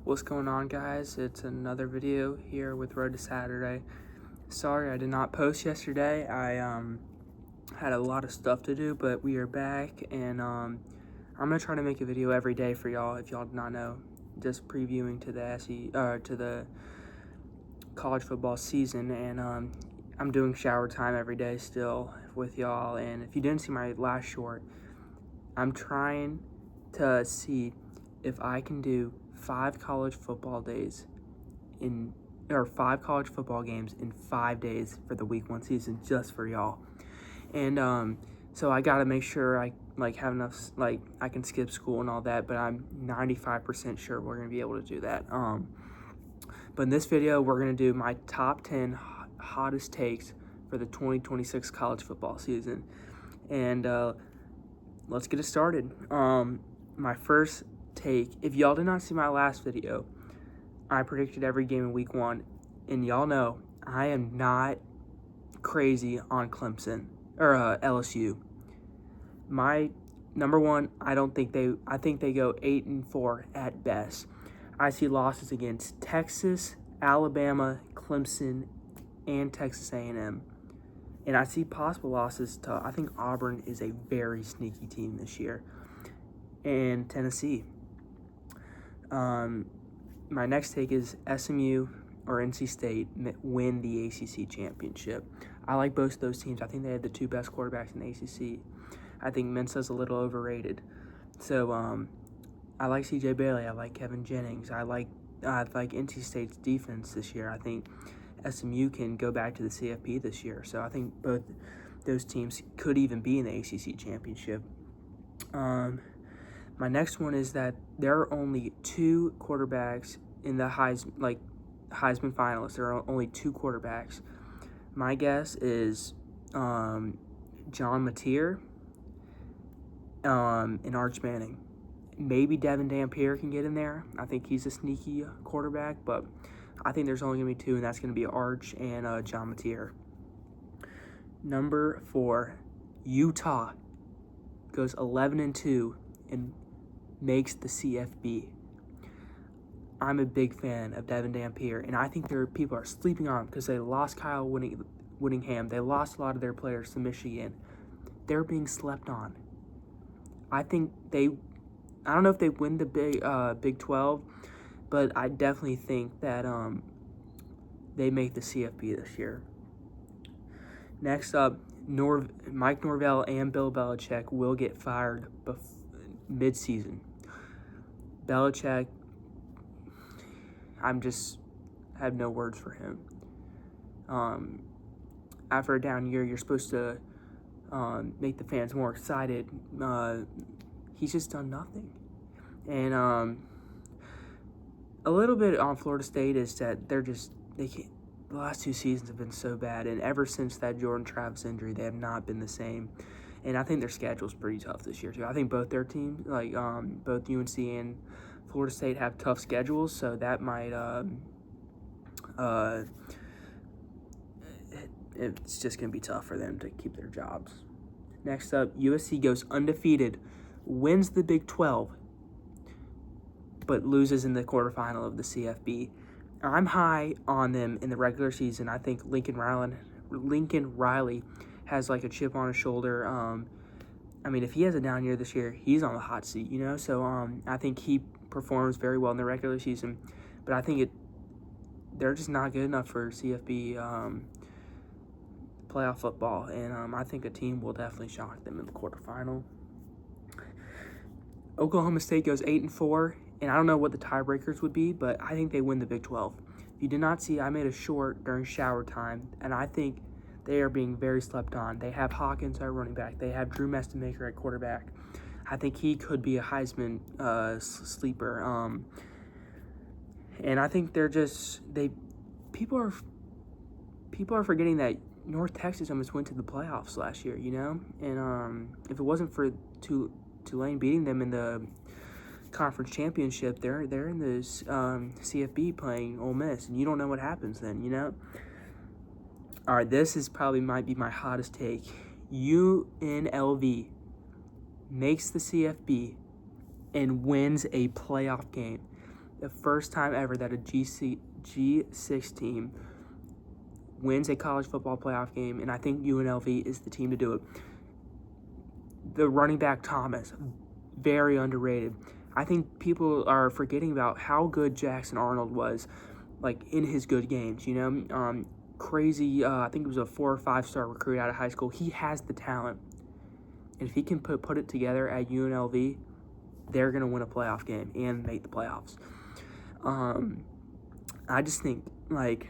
What's going on, guys? It's another video here with Road to Saturday. Sorry I did not post yesterday. I had a lot of stuff to do, but we are back, and I'm gonna try to make a video every day for y'all. If y'all did not know, just previewing to the college football season, and I'm doing shower time every day still with y'all. And if you didn't see my last short, I'm trying to see if I can do 5 college football games in 5 days for the week 1 season, just for y'all. And so I gotta make sure I have enough, I can skip school and all that, but I'm 95% sure we're gonna be able to do that. But in this video, we're gonna do my top 10 hottest takes for the 2026 college football season, and let's get it started. My first take, if y'all did not see my last video, I predicted every game in week 1, and y'all know I am not crazy on Clemson or LSU. My number one, I think they go 8-4 at best. I see losses against Texas, Alabama, Clemson, and Texas A&M. And I see possible losses to, I think Auburn is a very sneaky team this year, and Tennessee. My next take is SMU or NC State win the ACC championship. I like both of those teams. I think they have the 2 best quarterbacks in the ACC. I think Mensa's a little overrated. So I like CJ Bailey. I like Kevin Jennings. I like NC State's defense this year. I think SMU can go back to the CFP this year. So I think both those teams could even be in the ACC championship. My next one is that there are only 2 quarterbacks in the Heisman finalists. There are only 2 quarterbacks. My guess is John Mateer and Arch Manning. Maybe Devin Dampier can get in there. I think he's a sneaky quarterback, but I think there's only going to be 2, and that's going to be Arch and John Mateer. Number 4, Utah goes 11-2 and makes the CFB. I'm a big fan of Devin Dampier, and I think people are sleeping on him because they lost Kyle Whittingham. They lost a lot of their players to Michigan. They're being slept on. I don't know if they win the Big 12, but I definitely think that they make the CFB this year. Next up, Mike Norvell and Bill Belichick will get fired mid-season. Belichick, I have no words for him. After a down year, you're supposed to make the fans more excited. He's just done nothing. And a little bit on Florida State is that they can't. The last 2 seasons have been so bad, and ever since that Jordan Travis injury, they have not been the same. And I think their schedule's pretty tough this year too. I think both their teams, both UNC and Florida State, have tough schedules, so that might it's just gonna be tough for them to keep their jobs. Next up, USC goes undefeated, wins the Big 12, but loses in the quarterfinal of the CFB. I'm high on them in the regular season. I think Lincoln Riley has a chip on his shoulder. If he has a down year this year, he's on the hot seat, So I think he performs very well in the regular season, but I think they're just not good enough for CFB playoff football, and I think a team will definitely shock them in the quarterfinal. Oklahoma State goes 8-4. And I don't know what the tiebreakers would be, but I think they win the Big 12. If you did not see, I made a short during shower time, and I think they are being very slept on. They have Hawkins at running back. They have Drew Mestemaker at quarterback. I think he could be a Heisman sleeper. And I think people are forgetting that North Texas almost went to the playoffs last year, And if it wasn't for Tulane beating them in the conference championship, they're in this CFB playing Ole Miss, and you don't know what happens then, All right, this might be my hottest take. UNLV makes the CFB and wins a playoff game. the first time ever that a G6 team wins a college football playoff game, and I think UNLV is the team to do it. The running back Thomas, very underrated. I think people are forgetting about how good Jackson Arnold was, like, in his good games, you know? Crazy, I think it was a 4 or 5 star recruit out of high school. He has the talent. And if he can put it together at UNLV, they're going to win a playoff game and make the playoffs. I just think, like,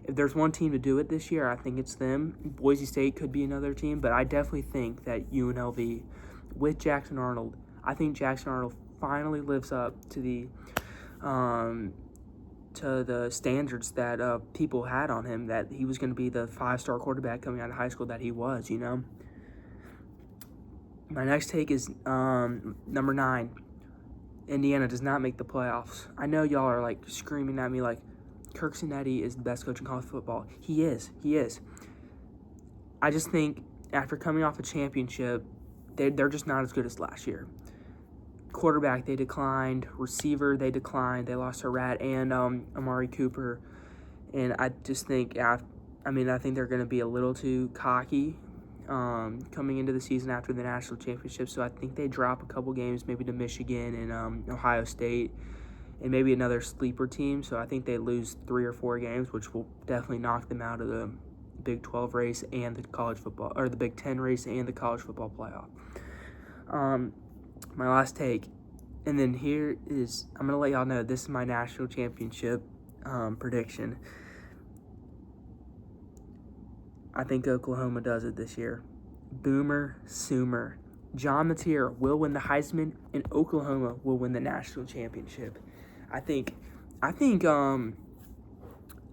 if there's one team to do it this year, I think it's them. Boise State could be another team, but I definitely think that UNLV, with Jackson Arnold, I think Jackson Arnold finally lives up to the standards that people had on him, that he was going to be the 5-star quarterback coming out of high school that he was, you know. My next take is number 9. Indiana does not make the playoffs. I know y'all are, like, screaming at me like, Kirk Cinetti is the best coach in college football. He is. I just think after coming off a championship, they're just not as good as last year. Quarterback, they declined. Receiver, they declined. They lost Surratt and Amari Cooper. And I just think, I think they're going to be a little too cocky coming into the season after the national championship. So I think they drop a couple games, maybe to Michigan and Ohio State, and maybe another sleeper team. So I think they lose 3 or 4 games, which will definitely knock them out of the Big 12 race and the college football, or the Big 10 race and the college football playoff. My last take, and then here is, I'm going to let y'all know, this is my national championship prediction. I think Oklahoma does it this year. Boomer Sooner. John Mateer will win the Heisman, and Oklahoma will win the national championship. I think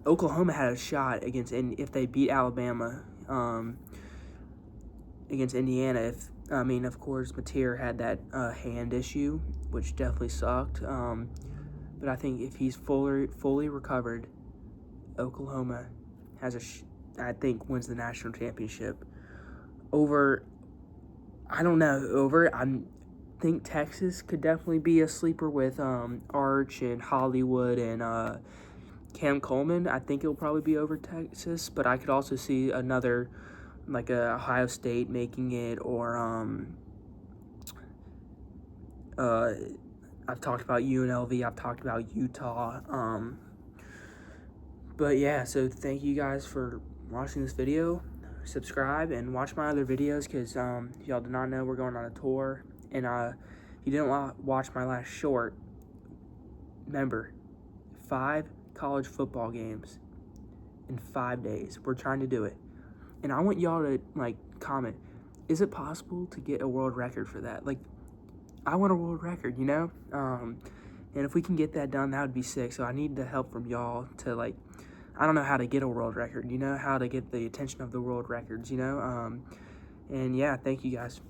Oklahoma had a shot if they beat Alabama against Indiana. Of course, Mateer had that hand issue, which definitely sucked. But I think if he's fully recovered, Oklahoma I think wins the national championship. I think Texas could definitely be a sleeper with Arch and Hollywood and Cam Coleman. I think it'll probably be over Texas, but I could also see another, like Ohio State making it, or I've talked about UNLV, I've talked about Utah. But yeah, so thank you guys for watching this video. Subscribe and watch my other videos, because y'all did not know we're going on a tour. And if you didn't watch my last short, remember, 5 college football games in 5 days. We're trying to do it. And I want y'all to, like, comment, is it possible to get a world record for that? Like, I want a world record, you know? And if we can get that done, that would be sick. So I need the help from y'all to, like, I don't know how to get a world record, you know, how to get the attention of the world records, you know? And yeah, thank you guys.